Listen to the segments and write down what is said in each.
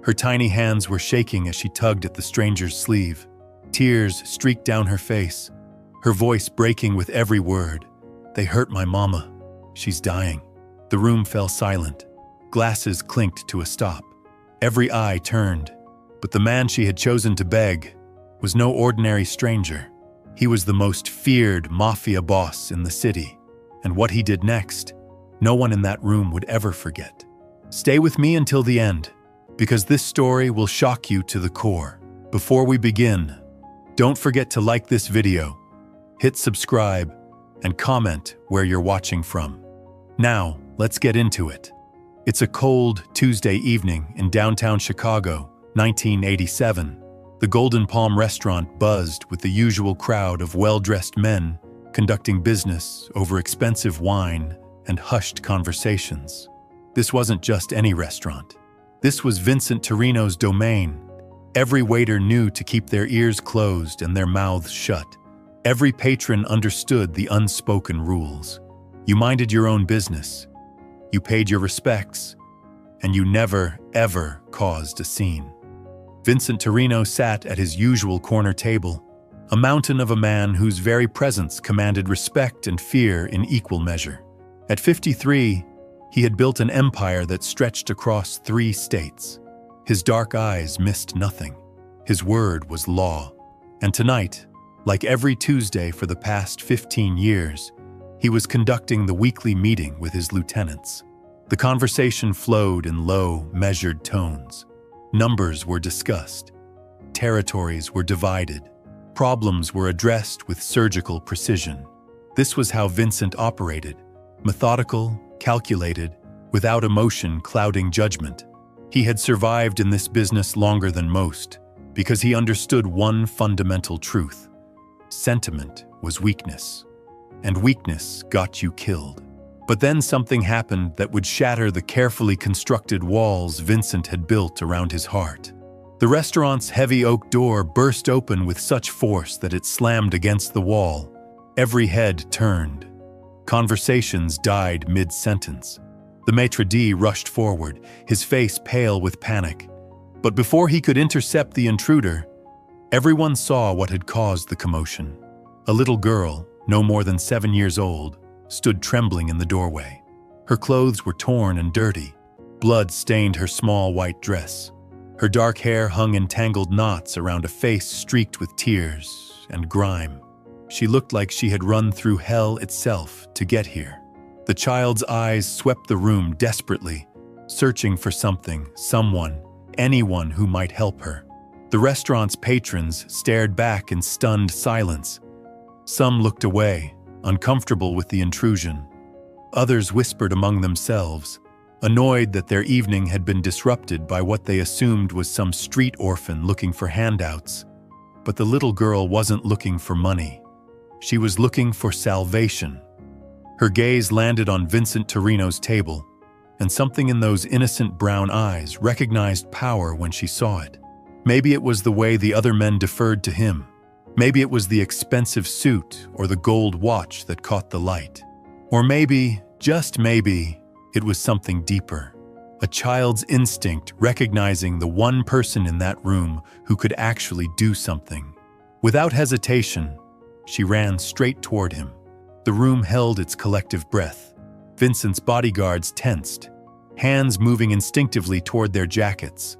Her tiny hands were shaking as she tugged at the stranger's sleeve. Tears streaked down her face, her voice breaking with every word. "They hurt my mama. She's dying." The room fell silent. Glasses clinked to a stop. Every eye turned, but the man she had chosen to beg was no ordinary stranger. He was the most feared Mafia boss in the city, and what he did next, no one in that room would ever forget. Stay with me until the end, because this story will shock you to the core. Before we begin, don't forget to like this video, hit subscribe, and comment where you're watching from. Now, let's get into it. It's a cold Tuesday evening in downtown Chicago, 1987. The Golden Palm restaurant buzzed with the usual crowd of well-dressed men conducting business over expensive wine and hushed conversations. This wasn't just any restaurant. This was Vincent Torino's domain. Every waiter knew to keep their ears closed and their mouths shut. Every patron understood the unspoken rules. You minded your own business, you paid your respects, and you never, ever caused a scene. Vincent Torino sat at his usual corner table, a mountain of a man whose very presence commanded respect and fear in equal measure. At 53, he had built an empire that stretched across 3 states. His dark eyes missed nothing. His word was law. And tonight, like every Tuesday for the past 15 years, he was conducting the weekly meeting with his lieutenants. The conversation flowed in low, measured tones. Numbers were discussed. Territories were divided. Problems were addressed with surgical precision. This was how Vincent operated, methodical, calculated, without emotion clouding judgment. He had survived in this business longer than most because he understood one fundamental truth. Sentiment was weakness, and weakness got you killed. But then something happened that would shatter the carefully constructed walls Vincent had built around his heart. The restaurant's heavy oak door burst open with such force that it slammed against the wall. Every head turned. Conversations died mid-sentence. The maitre d' rushed forward, his face pale with panic. But before he could intercept the intruder, everyone saw what had caused the commotion. A little girl, no more than 7 years old, stood trembling in the doorway. Her clothes were torn and dirty. Blood stained her small white dress. Her dark hair hung in tangled knots around a face streaked with tears and grime. She looked like she had run through hell itself to get here. The child's eyes swept the room desperately, searching for something, someone, anyone who might help her. The restaurant's patrons stared back in stunned silence. Some looked away, uncomfortable with the intrusion. Others whispered among themselves, annoyed that their evening had been disrupted by what they assumed was some street orphan looking for handouts. But the little girl wasn't looking for money. She was looking for salvation. Her gaze landed on Vincent Torino's table, and something in those innocent brown eyes recognized power when she saw it. Maybe it was the way the other men deferred to him. Maybe it was the expensive suit or the gold watch that caught the light. Or maybe, just maybe, it was something deeper. A child's instinct recognizing the one person in that room who could actually do something. Without hesitation, she ran straight toward him. The room held its collective breath. Vincent's bodyguards tensed, hands moving instinctively toward their jackets.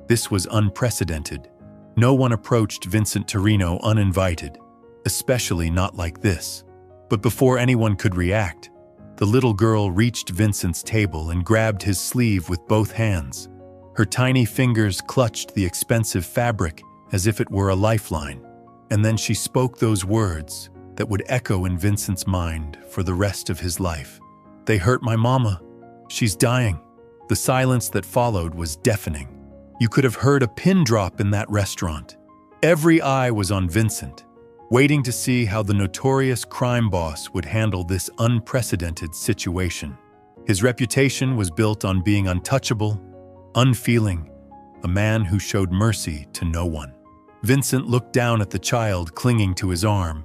This was unprecedented. No one approached Vincent Torino uninvited, especially not like this. But before anyone could react, the little girl reached Vincent's table and grabbed his sleeve with both hands. Her tiny fingers clutched the expensive fabric as if it were a lifeline. And then she spoke those words that would echo in Vincent's mind for the rest of his life. "They hurt my mama. She's dying." The silence that followed was deafening. You could have heard a pin drop in that restaurant. Every eye was on Vincent, waiting to see how the notorious crime boss would handle this unprecedented situation. His reputation was built on being untouchable, unfeeling, a man who showed mercy to no one. Vincent looked down at the child clinging to his arm.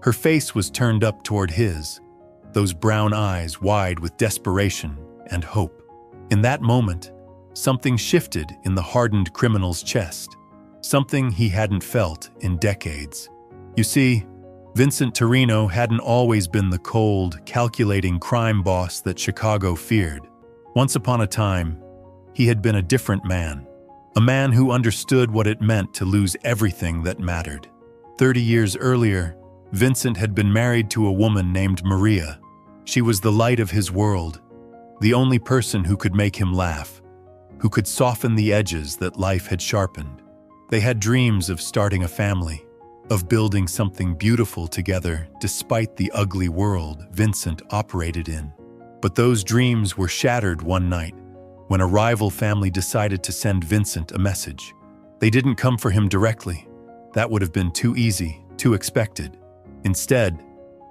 Her face was turned up toward his, those brown eyes wide with desperation and hope. In that moment, something shifted in the hardened criminal's chest, something he hadn't felt in decades. You see, Vincent Torino hadn't always been the cold, calculating crime boss that Chicago feared. Once upon a time, he had been a different man, a man who understood what it meant to lose everything that mattered. 30 years earlier, Vincent had been married to a woman named Maria. She was the light of his world, the only person who could make him laugh, who could soften the edges that life had sharpened. They had dreams of starting a family, of building something beautiful together despite the ugly world Vincent operated in. But those dreams were shattered one night when a rival family decided to send Vincent a message. They didn't come for him directly. That would have been too easy, too expected. Instead,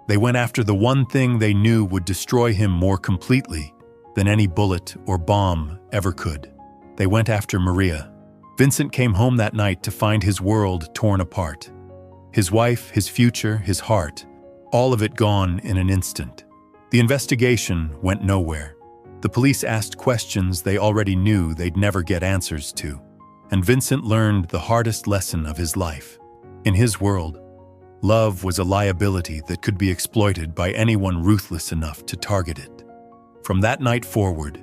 they went after the one thing they knew would destroy him more completely than any bullet or bomb ever could. They went after Maria. Vincent came home that night to find his world torn apart. His wife, his future, his heart, all of it gone in an instant. The investigation went nowhere. The police asked questions they already knew they'd never get answers to. And Vincent learned the hardest lesson of his life. In his world, love was a liability that could be exploited by anyone ruthless enough to target it. From that night forward,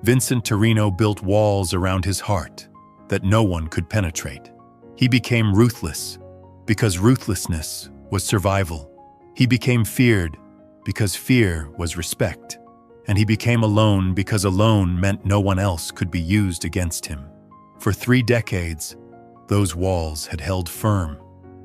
Vincent Torino built walls around his heart that no one could penetrate. He became ruthless because ruthlessness was survival. He became feared because fear was respect. And he became alone because alone meant no one else could be used against him. For 3 decades, those walls had held firm.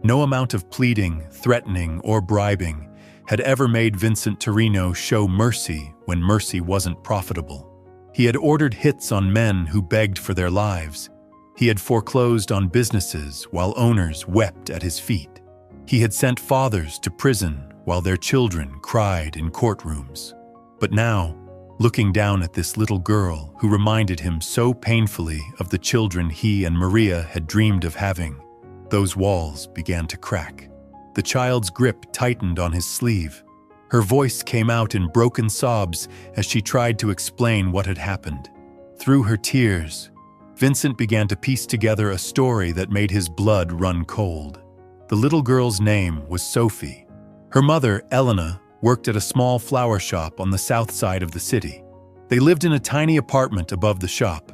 No amount of pleading, threatening, or bribing had ever made Vincent Torino show mercy when mercy wasn't profitable. He had ordered hits on men who begged for their lives. He had foreclosed on businesses while owners wept at his feet. He had sent fathers to prison while their children cried in courtrooms. But now, looking down at this little girl who reminded him so painfully of the children he and Maria had dreamed of having, those walls began to crack. The child's grip tightened on his sleeve. Her voice came out in broken sobs as she tried to explain what had happened. Through her tears, Vincent began to piece together a story that made his blood run cold. The little girl's name was Sophie. Her mother, Elena, worked at a small flower shop on the south side of the city. They lived in a tiny apartment above the shop,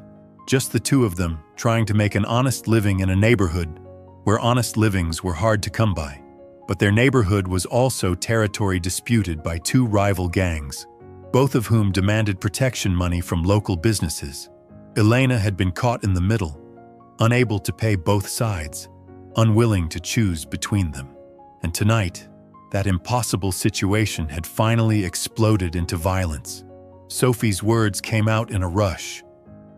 just the two of them trying to make an honest living in a neighborhood where honest livings were hard to come by. But their neighborhood was also territory disputed by 2 rival gangs, both of whom demanded protection money from local businesses. Elena had been caught in the middle, unable to pay both sides, unwilling to choose between them. And tonight, that impossible situation had finally exploded into violence. Sophie's words came out in a rush,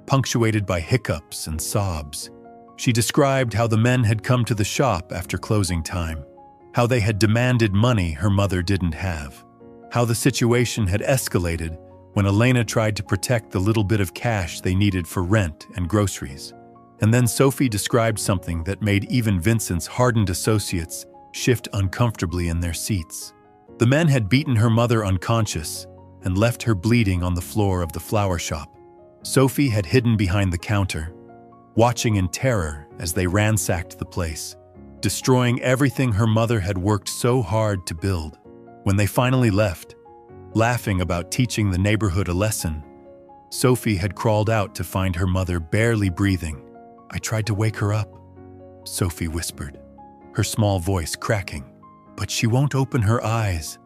punctuated by hiccups and sobs. She described how the men had come to the shop after closing time, how they had demanded money her mother didn't have, how the situation had escalated when Elena tried to protect the little bit of cash they needed for rent and groceries. And then Sophie described something that made even Vincent's hardened associates shift uncomfortably in their seats. The men had beaten her mother unconscious and left her bleeding on the floor of the flower shop. Sophie had hidden behind the counter, watching in terror as they ransacked the place, destroying everything her mother had worked so hard to build. When they finally left, laughing about teaching the neighborhood a lesson, Sophie had crawled out to find her mother barely breathing. "I tried to wake her up," Sophie whispered, her small voice cracking. "But she won't open her eyes.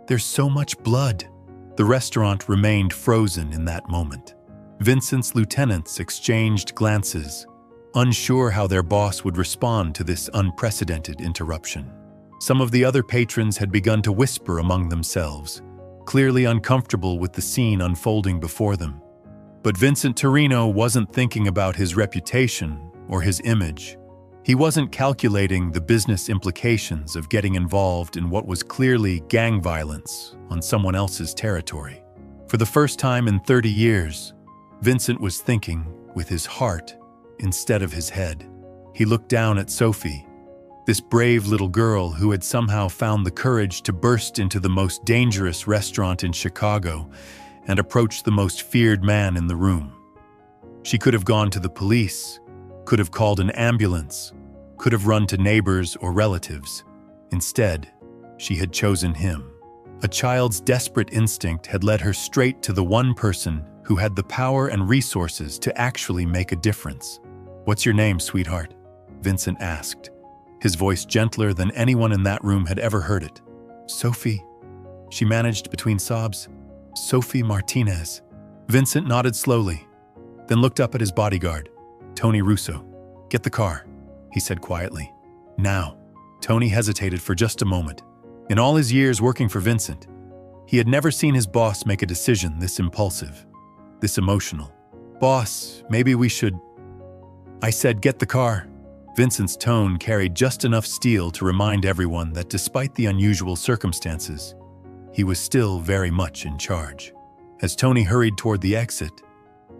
There's so much blood." The restaurant remained frozen in that moment. Vincent's lieutenants exchanged glances, unsure how their boss would respond to this unprecedented interruption. Some of the other patrons had begun to whisper among themselves, clearly uncomfortable with the scene unfolding before them. But Vincent Torino wasn't thinking about his reputation or his image. He wasn't calculating the business implications of getting involved in what was clearly gang violence on someone else's territory. For the first time in 30 years, Vincent was thinking with his heart instead of his head. He looked down at Sophie, this brave little girl who had somehow found the courage to burst into the most dangerous restaurant in Chicago and approach the most feared man in the room. She could have gone to the police, could have called an ambulance, could have run to neighbors or relatives. Instead, she had chosen him. A child's desperate instinct had led her straight to the one person who had the power and resources to actually make a difference. "What's your name, sweetheart?" Vincent asked, his voice gentler than anyone in that room had ever heard it. "Sophie," she managed between sobs. "Sophie Martinez." Vincent nodded slowly, then looked up at his bodyguard, Tony Russo. "Get the car," he said quietly. "Now." Tony hesitated for just a moment. In all his years working for Vincent, he had never seen his boss make a decision this impulsive, this emotional. "Boss, maybe we should—" "I said get the car." Vincent's tone carried just enough steel to remind everyone that despite the unusual circumstances, he was still very much in charge. As Tony hurried toward the exit,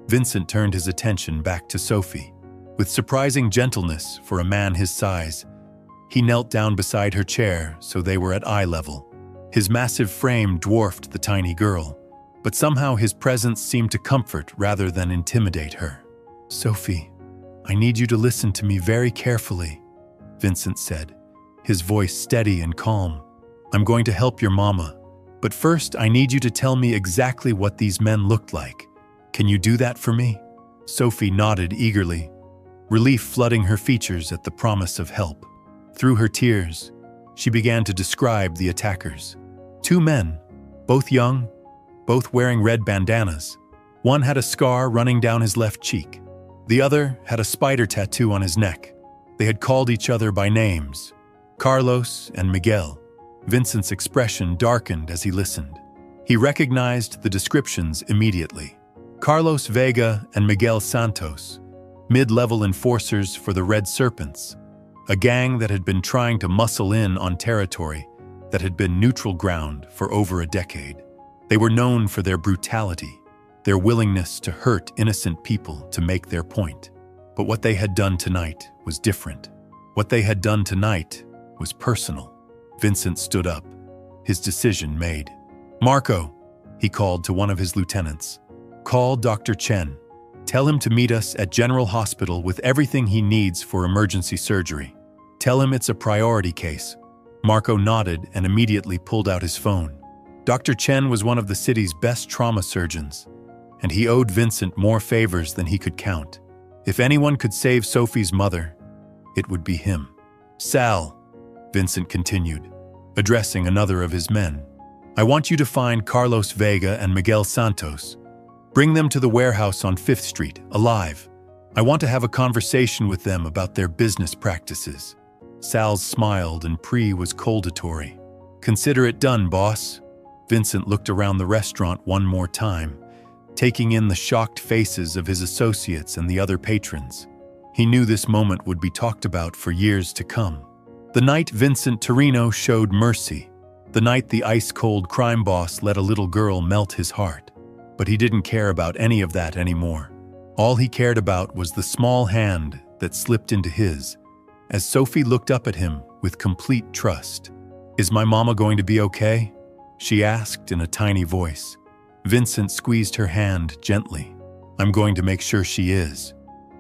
Vincent turned his attention back to Sophie. With surprising gentleness for a man his size, he knelt down beside her chair so they were at eye level. His massive frame dwarfed the tiny girl, but somehow his presence seemed to comfort rather than intimidate her. "Sophie, I need you to listen to me very carefully," Vincent said, his voice steady and calm. "I'm going to help your mama, but first I need you to tell me exactly what these men looked like. Can you do that for me?" Sophie nodded eagerly, relief flooding her features at the promise of help. Through her tears, she began to describe the attackers. 2 men, both young, both wearing red bandanas. One had a scar running down his left cheek. The other had a spider tattoo on his neck. They had called each other by names, Carlos and Miguel. Vincent's expression darkened as he listened. He recognized the descriptions immediately. Carlos Vega and Miguel Santos, mid-level enforcers for the Red Serpents, a gang that had been trying to muscle in on territory that had been neutral ground for over a decade. They were known for their brutality, their willingness to hurt innocent people to make their point. But what they had done tonight was different. What they had done tonight was personal. Vincent stood up, his decision made. "Marco," he called to one of his lieutenants, "call Dr. Chen. Tell him to meet us at General Hospital with everything he needs for emergency surgery. Tell him it's a priority case." Marco nodded and immediately pulled out his phone. Dr. Chen was one of the city's best trauma surgeons, and he owed Vincent more favors than he could count. If anyone could save Sophie's mother, it would be him. "Sal," Vincent continued, addressing another of his men, "I want you to find Carlos Vega and Miguel Santos. Bring them to the warehouse on 5th Street, alive. I want to have a conversation with them about their business practices." Sal smiled and Pre was coldatory. "Consider it done, boss." Vincent looked around the restaurant one more time, taking in the shocked faces of his associates and the other patrons. He knew this moment would be talked about for years to come. The night Vincent Torino showed mercy, the night the ice-cold crime boss let a little girl melt his heart. But he didn't care about any of that anymore. All he cared about was the small hand that slipped into his, as Sophie looked up at him with complete trust. "Is my mama going to be okay?" she asked in a tiny voice. Vincent squeezed her hand gently. "I'm going to make sure she is,"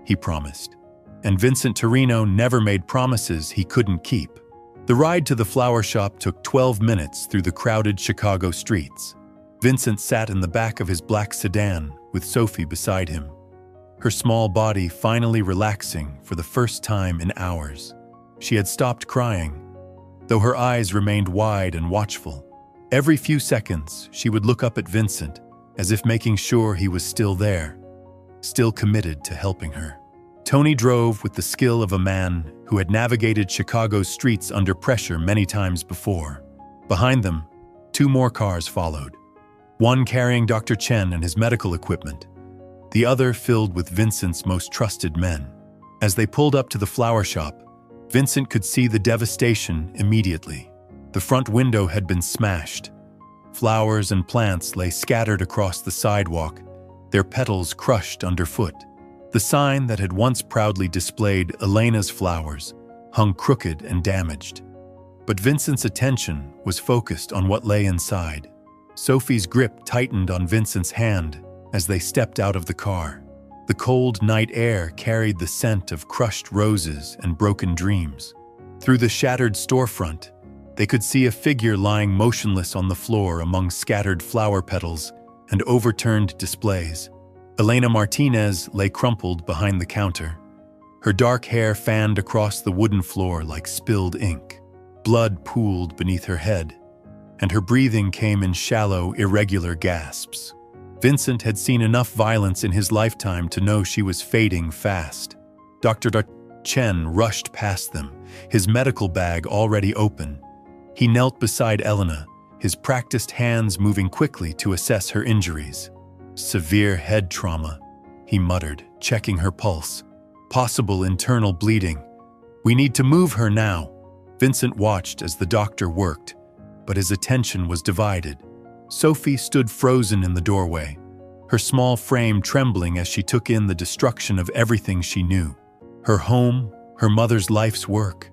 he promised. And Vincent Torino never made promises he couldn't keep. The ride to the flower shop took 12 minutes through the crowded Chicago streets. Vincent sat in the back of his black sedan with Sophie beside him, her small body finally relaxing for the first time in hours. She had stopped crying, though her eyes remained wide and watchful. Every few seconds, she would look up at Vincent, as if making sure he was still there, still committed to helping her. Tony drove with the skill of a man who had navigated Chicago's streets under pressure many times before. Behind them, 2 more cars followed, one carrying Dr. Chen and his medical equipment, the other filled with Vincent's most trusted men. As they pulled up to the flower shop, Vincent could see the devastation immediately. The front window had been smashed. Flowers and plants lay scattered across the sidewalk, their petals crushed underfoot. The sign that had once proudly displayed Elena's flowers hung crooked and damaged. But Vincent's attention was focused on what lay inside. Sophie's grip tightened on Vincent's hand as they stepped out of the car. The cold night air carried the scent of crushed roses and broken dreams. Through the shattered storefront, they could see a figure lying motionless on the floor among scattered flower petals and overturned displays. Elena Martinez lay crumpled behind the counter. Her dark hair fanned across the wooden floor like spilled ink. Blood pooled beneath her head, and her breathing came in shallow, irregular gasps. Vincent had seen enough violence in his lifetime to know she was fading fast. Dr. Chen rushed past them, his medical bag already open. He knelt beside Elena, his practiced hands moving quickly to assess her injuries. "Severe head trauma," he muttered, checking her pulse. "Possible internal bleeding. We need to move her now." Vincent watched as the doctor worked, but his attention was divided. Sophie stood frozen in the doorway, her small frame trembling as she took in the destruction of everything she knew. Her home, her mother's life's work.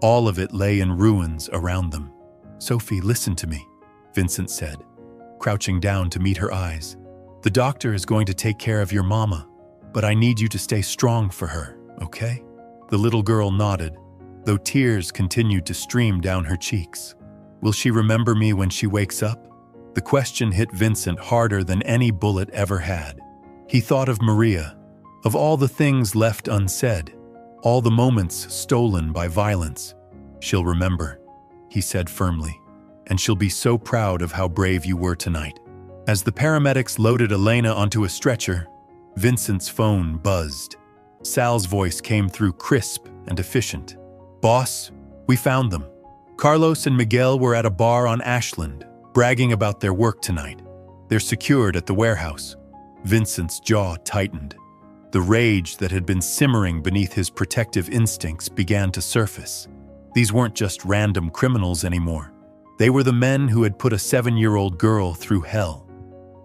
All of it lay in ruins around them. "Sophie, listen to me," Vincent said, crouching down to meet her eyes. "The doctor is going to take care of your mama, but I need you to stay strong for her, okay?" The little girl nodded, though tears continued to stream down her cheeks. "Will she remember me when she wakes up?" The question hit Vincent harder than any bullet ever had. He thought of Maria, of all the things left unsaid, all the moments stolen by violence. "She'll remember," he said firmly, "and she'll be so proud of how brave you were tonight." As the paramedics loaded Elena onto a stretcher, Vincent's phone buzzed. Sal's voice came through crisp and efficient. "Boss, we found them. Carlos and Miguel were at a bar on Ashland, bragging about their work tonight. They're secured at the warehouse." Vincent's jaw tightened. The rage that had been simmering beneath his protective instincts began to surface. These weren't just random criminals anymore. They were the men who had put a 7-year-old girl through hell.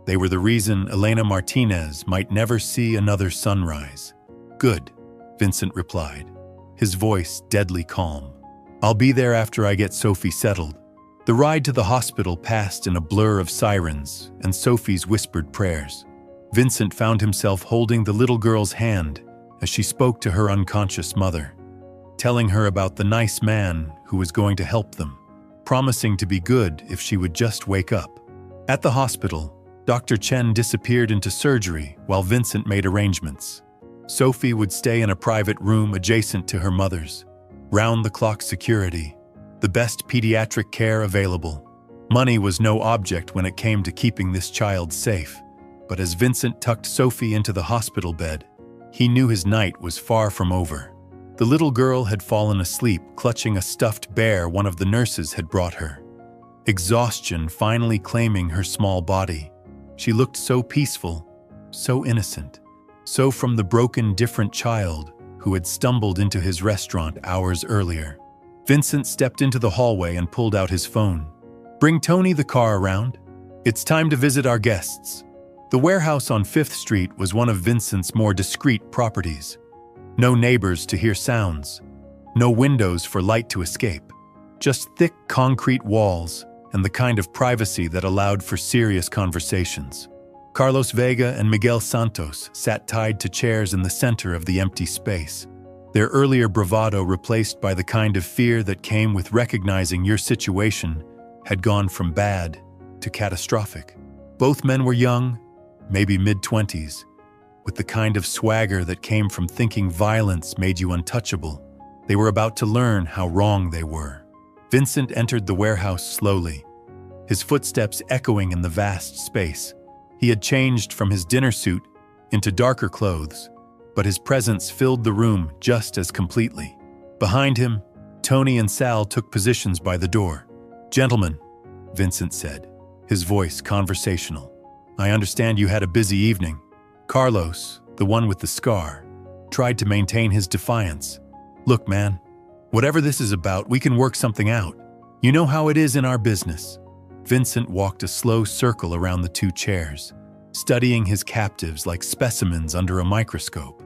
They were the reason Elena Martinez might never see another sunrise. "Good," Vincent replied, his voice deadly calm. "I'll be there after I get Sophie settled." The ride to the hospital passed in a blur of sirens and Sophie's whispered prayers. Vincent found himself holding the little girl's hand as she spoke to her unconscious mother, telling her about the nice man who was going to help them, promising to be good if she would just wake up. At the hospital, Dr. Chen disappeared into surgery while Vincent made arrangements. Sophie would stay in a private room adjacent to her mother's. Round-the-clock security, the best pediatric care available. Money was no object when it came to keeping this child safe. But as Vincent tucked Sophie into the hospital bed, he knew his night was far from over. The little girl had fallen asleep, clutching a stuffed bear one of the nurses had brought her. Exhaustion finally claiming her small body. She looked so peaceful, so innocent, so from the broken, different child who had stumbled into his restaurant hours earlier. Vincent stepped into the hallway and pulled out his phone. "Bring Tony the car around. It's time to visit our guests." The warehouse on 5th Street was one of Vincent's more discreet properties. No neighbors to hear sounds, no windows for light to escape, just thick concrete walls and the kind of privacy that allowed for serious conversations. Carlos Vega and Miguel Santos sat tied to chairs in the center of the empty space, their earlier bravado replaced by the kind of fear that came with recognizing your situation had gone from bad to catastrophic. Both men were young, maybe mid-20s, with the kind of swagger that came from thinking violence made you untouchable. They were about to learn how wrong they were. Vincent entered the warehouse slowly, his footsteps echoing in the vast space. He had changed from his dinner suit into darker clothes, but his presence filled the room just as completely. Behind him, Tony and Sal took positions by the door. "Gentlemen," Vincent said, his voice conversational, "I understand you had a busy evening." Carlos, the one with the scar, tried to maintain his defiance. "Look, man, whatever this is about, we can work something out. You know how it is in our business." Vincent walked a slow circle around the two chairs, studying his captives like specimens under a microscope.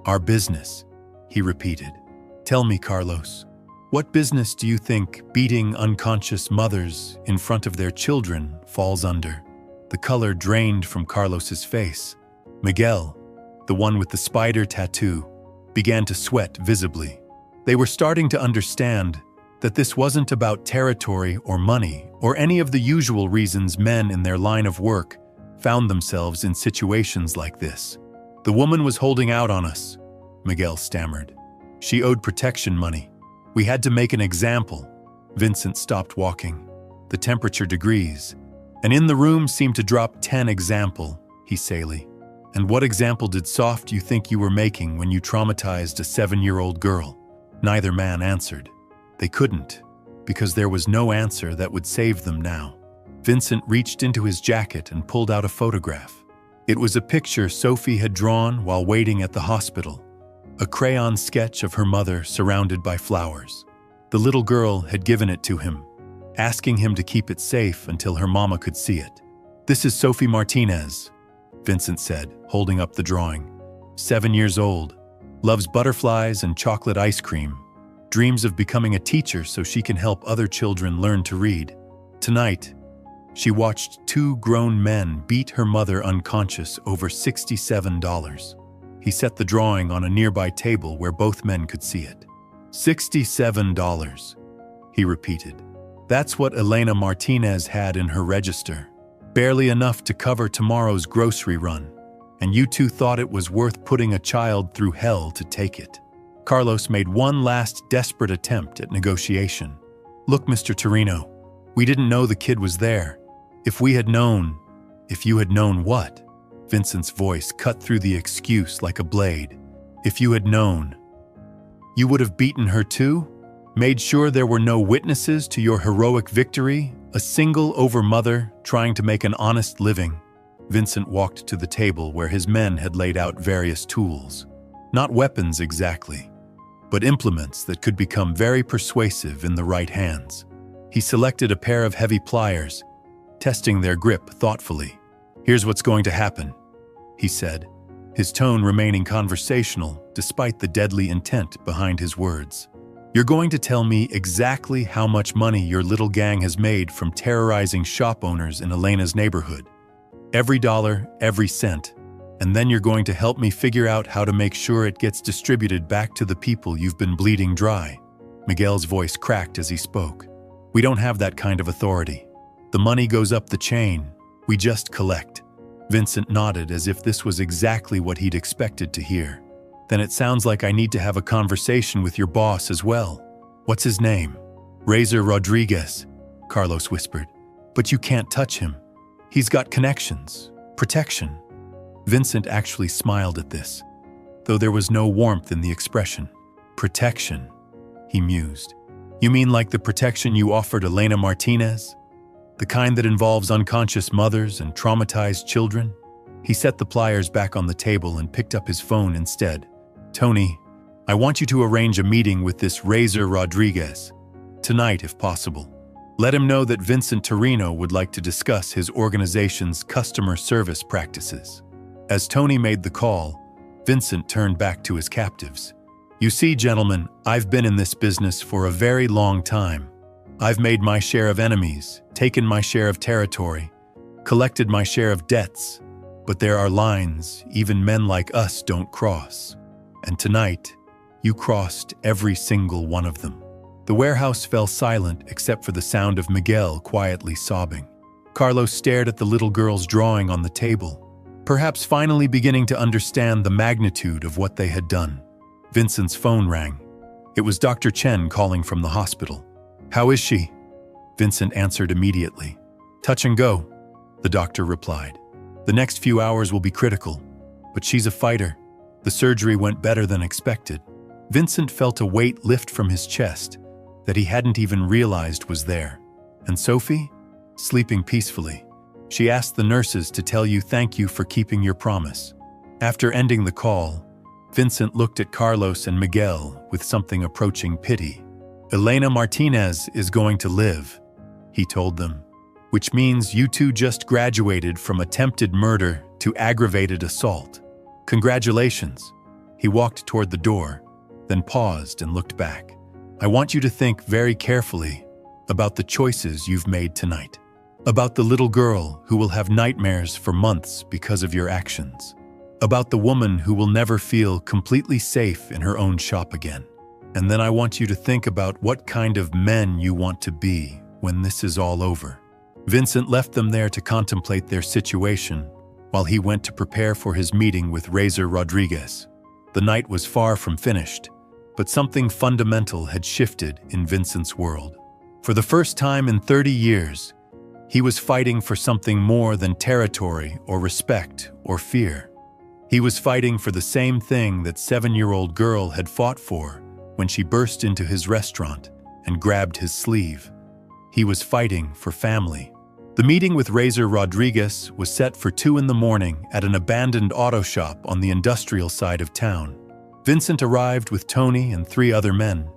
"Our business," he repeated. "Tell me, Carlos, what business do you think beating unconscious mothers in front of their children falls under?" The color drained from Carlos's face. "Miguel," the one with the spider tattoo, began to sweat visibly. They were starting to understand that this wasn't about territory or money or any of the usual reasons men in their line of work found themselves in situations like this. "The woman was holding out on us," Miguel stammered. "She owed protection money. We had to make an example." Vincent stopped walking. The temperature degrees, and in the room seemed to drop 10 example, he saily. "And what example did soft you think you were making when you traumatized a 7-year-old girl?" Neither man answered. They couldn't, because there was no answer that would save them now. Vincent reached into his jacket and pulled out a photograph. It was a picture Sophie had drawn while waiting at the hospital, a crayon sketch of her mother surrounded by flowers. The little girl had given it to him, asking him to keep it safe until her mama could see it. "This is Sophie Martinez," Vincent said, holding up the drawing. 7 years old, loves butterflies and chocolate ice cream, dreams of becoming a teacher so she can help other children learn to read. Tonight, she watched 2 grown men beat her mother unconscious over $67. He set the drawing on a nearby table where both men could see it. $67, he repeated. That's what Elena Martinez had in her register. Barely enough to cover tomorrow's grocery run. And you two thought it was worth putting a child through hell to take it. Carlos made one last desperate attempt at negotiation. "Look, Mr. Torino, we didn't know the kid was there. If we had known..." "If you had known what?" Vincent's voice cut through the excuse like a blade. "If you had known, you would have beaten her too? Made sure there were no witnesses to your heroic victory? A single-over mother trying to make an honest living?" Vincent walked to the table where his men had laid out various tools. Not weapons exactly, but implements that could become very persuasive in the right hands. He selected a pair of heavy pliers, testing their grip thoughtfully. "Here's what's going to happen," he said, his tone remaining conversational despite the deadly intent behind his words. "You're going to tell me exactly how much money your little gang has made from terrorizing shop owners in Elena's neighborhood. Every dollar, every cent. And then you're going to help me figure out how to make sure it gets distributed back to the people you've been bleeding dry." Miguel's voice cracked as he spoke. "We don't have that kind of authority. The money goes up the chain. We just collect." Vincent nodded as if this was exactly what he'd expected to hear. "Then it sounds like I need to have a conversation with your boss as well. What's his name?" "Razor Rodriguez," Carlos whispered. "But you can't touch him. He's got connections, protection." Vincent actually smiled at this, though there was no warmth in the expression. "Protection," he mused. "You mean like the protection you offered Elena Martinez? The kind that involves unconscious mothers and traumatized children?" He set the pliers back on the table and picked up his phone instead. "Tony, I want you to arrange a meeting with this Razor Rodriguez. Tonight, if possible. Let him know that Vincent Torino would like to discuss his organization's customer service practices." As Tony made the call, Vincent turned back to his captives. "You see, gentlemen, I've been in this business for a very long time. I've made my share of enemies, taken my share of territory, collected my share of debts, but there are lines even men like us don't cross. And tonight, you crossed every single one of them." The warehouse fell silent except for the sound of Miguel quietly sobbing. Carlos stared at the little girl's drawing on the table, perhaps finally beginning to understand the magnitude of what they had done. Vincent's phone rang. It was Dr. Chen calling from the hospital. "How is she?" Vincent answered immediately. "Touch and go," the doctor replied. "The next few hours will be critical, but she's a fighter. The surgery went better than expected." Vincent felt a weight lift from his chest that he hadn't even realized was there. "And Sophie?" "Sleeping peacefully. She asked the nurses to tell you thank you for keeping your promise." After ending the call, Vincent looked at Carlos and Miguel with something approaching pity. "Elena Martinez is going to live," he told them, "which means you two just graduated from attempted murder to aggravated assault. Congratulations." He walked toward the door, then paused and looked back. "I want you to think very carefully about the choices you've made tonight. About the little girl who will have nightmares for months because of your actions. About the woman who will never feel completely safe in her own shop again. And then I want you to think about what kind of men you want to be when this is all over. Vincent left them there to contemplate their situation while he went to prepare for his meeting with Razor Rodriguez. The night was far from finished, but something fundamental had shifted in Vincent's world. For the first time in 30 years, he was fighting for something more than territory or respect or fear. He was fighting for the same thing that 7-year-old girl had fought for when she burst into his restaurant and grabbed his sleeve. He was fighting for family. The meeting with Razor Rodriguez was set for 2 a.m. at an abandoned auto shop on the industrial side of town. Vincent arrived with Tony and 3 other men,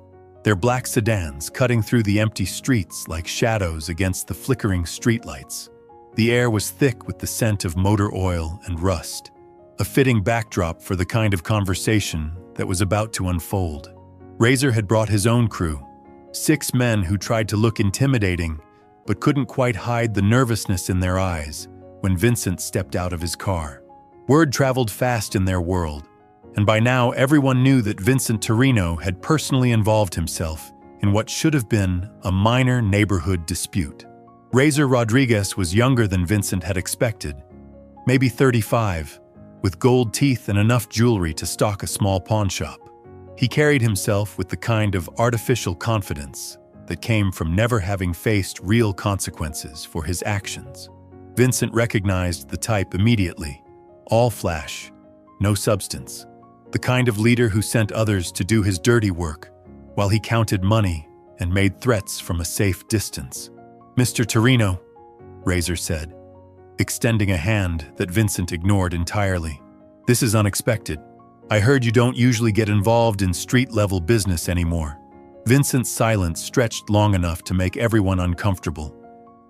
their black sedans cutting through the empty streets like shadows against the flickering streetlights. The air was thick with the scent of motor oil and rust, a fitting backdrop for the kind of conversation that was about to unfold. Razor had brought his own crew, 6 men who tried to look intimidating but couldn't quite hide the nervousness in their eyes when Vincent stepped out of his car. Word traveled fast in their world, and by now everyone knew that Vincent Torino had personally involved himself in what should have been a minor neighborhood dispute. Razor Rodriguez was younger than Vincent had expected, maybe 35, with gold teeth and enough jewelry to stock a small pawn shop. He carried himself with the kind of artificial confidence that came from never having faced real consequences for his actions. Vincent recognized the type immediately. All flash, no substance. The kind of leader who sent others to do his dirty work while he counted money and made threats from a safe distance. "Mr. Torino," Razor said, extending a hand that Vincent ignored entirely. "This is unexpected. I heard you don't usually get involved in street-level business anymore." Vincent's silence stretched long enough to make everyone uncomfortable.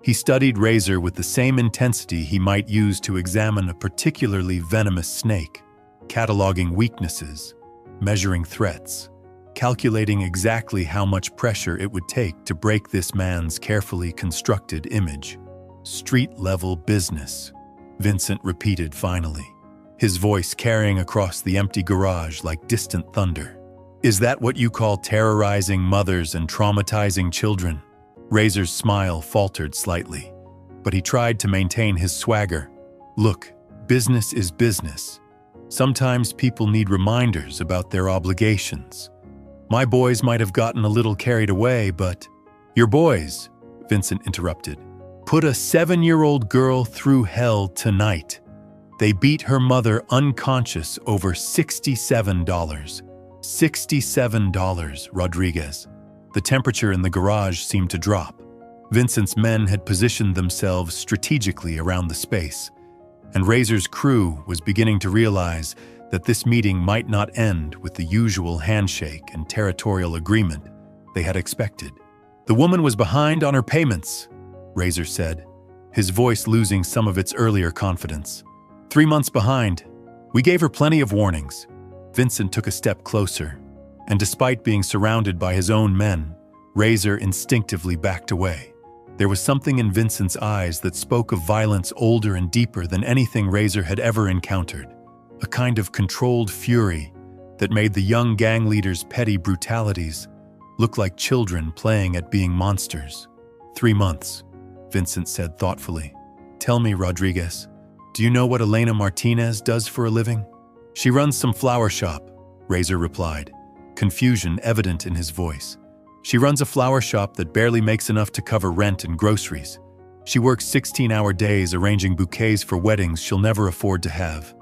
He studied Razor with the same intensity he might use to examine a particularly venomous snake, cataloging weaknesses, measuring threats, calculating exactly how much pressure it would take to break this man's carefully constructed image. "Street-level business," Vincent repeated finally, his voice carrying across the empty garage like distant thunder. "Is that what you call terrorizing mothers and traumatizing children?" Razor's smile faltered slightly, but he tried to maintain his swagger. "Look, business is business. Sometimes people need reminders about their obligations. My boys might have gotten a little carried away, but—" "Your boys," Vincent interrupted, "put a 7-year-old girl through hell tonight. They beat her mother unconscious over $67. $67, Rodriguez." The temperature in the garage seemed to drop. Vincent's men had positioned themselves strategically around the space, and Razor's crew was beginning to realize that this meeting might not end with the usual handshake and territorial agreement they had expected. "The woman was behind on her payments," Razor said, his voice losing some of its earlier confidence. 3 months behind. We gave her plenty of warnings." Vincent took a step closer, and despite being surrounded by his own men, Razor instinctively backed away. There was something in Vincent's eyes that spoke of violence older and deeper than anything Razor had ever encountered, a kind of controlled fury that made the young gang leader's petty brutalities look like children playing at being monsters. 3 months, Vincent said thoughtfully. "Tell me, Rodriguez, do you know what Elena Martinez does for a living?" "She runs some flower shop," Razor replied, confusion evident in his voice. "She runs a flower shop that barely makes enough to cover rent and groceries. She works 16-hour days arranging bouquets for weddings she'll never afford to have,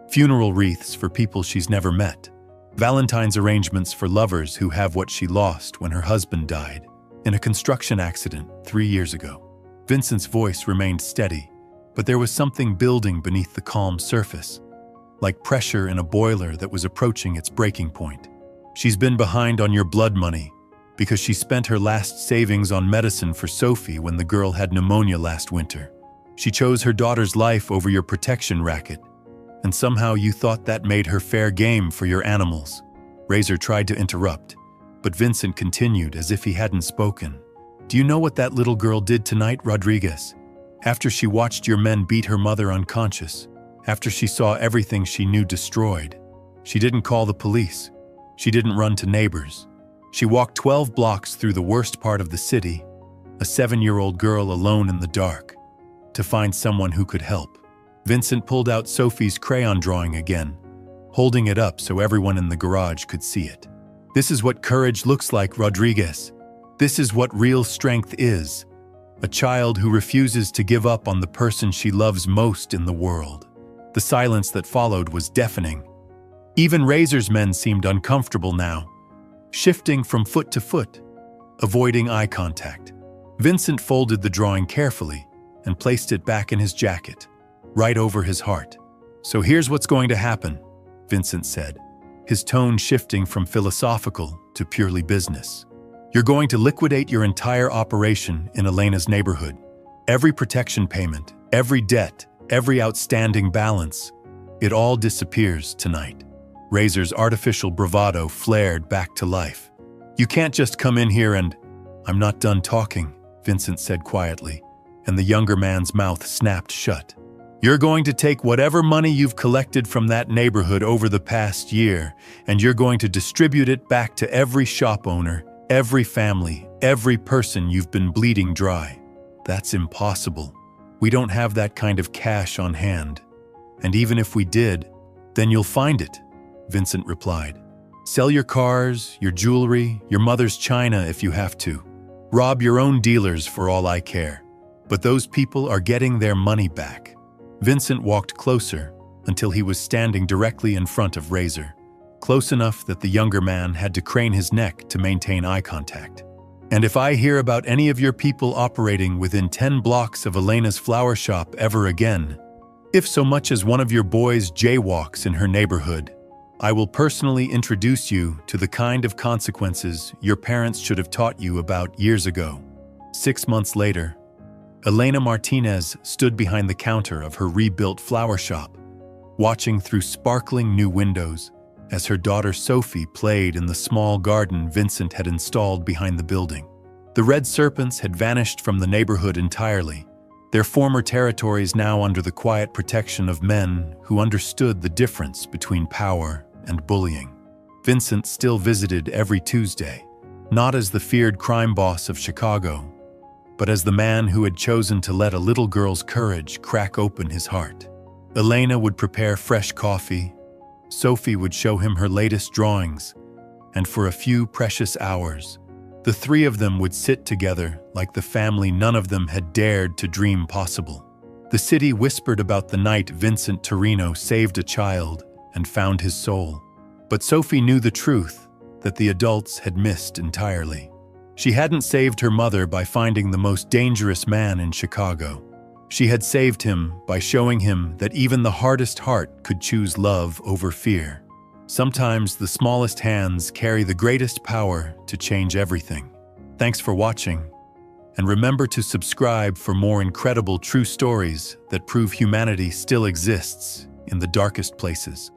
funeral wreaths for people she's never met, Valentine's arrangements for lovers who have what she lost when her husband died in a construction accident 3 years ago." Vincent's voice remained steady, but there was something building beneath the calm surface, like pressure in a boiler that was approaching its breaking point. "She's been behind on your blood money because she spent her last savings on medicine for Sophie when the girl had pneumonia last winter. She chose her daughter's life over your protection racket, and somehow you thought that made her fair game for your animals." Razor tried to interrupt, but Vincent continued as if he hadn't spoken. "Do you know what that little girl did tonight, Rodriguez? After she watched your men beat her mother unconscious After she saw everything she knew destroyed, she didn't call the police. She didn't run to neighbors. She walked 12 blocks through the worst part of the city, a 7-year-old girl alone in the dark, to find someone who could help. Vincent pulled out Sophie's crayon drawing again, holding it up so everyone in the garage could see it. This is what courage looks like, Rodriguez. This is what real strength is. A child who refuses to give up on the person she loves most in the world. The silence that followed was deafening. Even Razor's men seemed uncomfortable now, shifting from foot to foot, avoiding eye contact. Vincent folded the drawing carefully and placed it back in his jacket, right over his heart. "So here's what's going to happen," Vincent said, his tone shifting from philosophical to purely business. "You're going to liquidate your entire operation in Elena's neighborhood. Every protection payment, every debt, every outstanding balance, it all disappears tonight." Razor's artificial bravado flared back to life. "You can't just come in here and—" "I'm not done talking," Vincent said quietly, and the younger man's mouth snapped shut. "You're going to take whatever money you've collected from that neighborhood over the past year, and you're going to distribute it back to every shop owner, every family, every person you've been bleeding dry." "That's impossible. We don't have that kind of cash on hand. And even if we did, then you'll find it," Vincent replied. "Sell your cars, your jewelry, your mother's china if you have to. Rob your own dealers for all I care. But those people are getting their money back." Vincent walked closer until he was standing directly in front of Razor, close enough that the younger man had to crane his neck to maintain eye contact. "And if I hear about any of your people operating within 10 blocks of Elena's flower shop ever again, if so much as one of your boys jaywalks in her neighborhood, I will personally introduce you to the kind of consequences your parents should have taught you about years ago." 6 months later, Elena Martinez stood behind the counter of her rebuilt flower shop, watching through sparkling new windows as her daughter Sophie played in the small garden Vincent had installed behind the building. The red serpents had vanished from the neighborhood entirely, their former territories now under the quiet protection of men who understood the difference between power and bullying. Vincent still visited every Tuesday, not as the feared crime boss of Chicago, but as the man who had chosen to let a little girl's courage crack open his heart. Elena would prepare fresh coffee, Sophie would show him her latest drawings, and for a few precious hours, the three of them would sit together like the family none of them had dared to dream possible. The city whispered about the night Vincent Torino saved a child and found his soul. But Sophie knew the truth that the adults had missed entirely. She hadn't saved her mother by finding the most dangerous man in Chicago. She had saved him by showing him that even the hardest heart could choose love over fear. Sometimes the smallest hands carry the greatest power to change everything. Thanks for watching, and remember to subscribe for more incredible true stories that prove humanity still exists in the darkest places.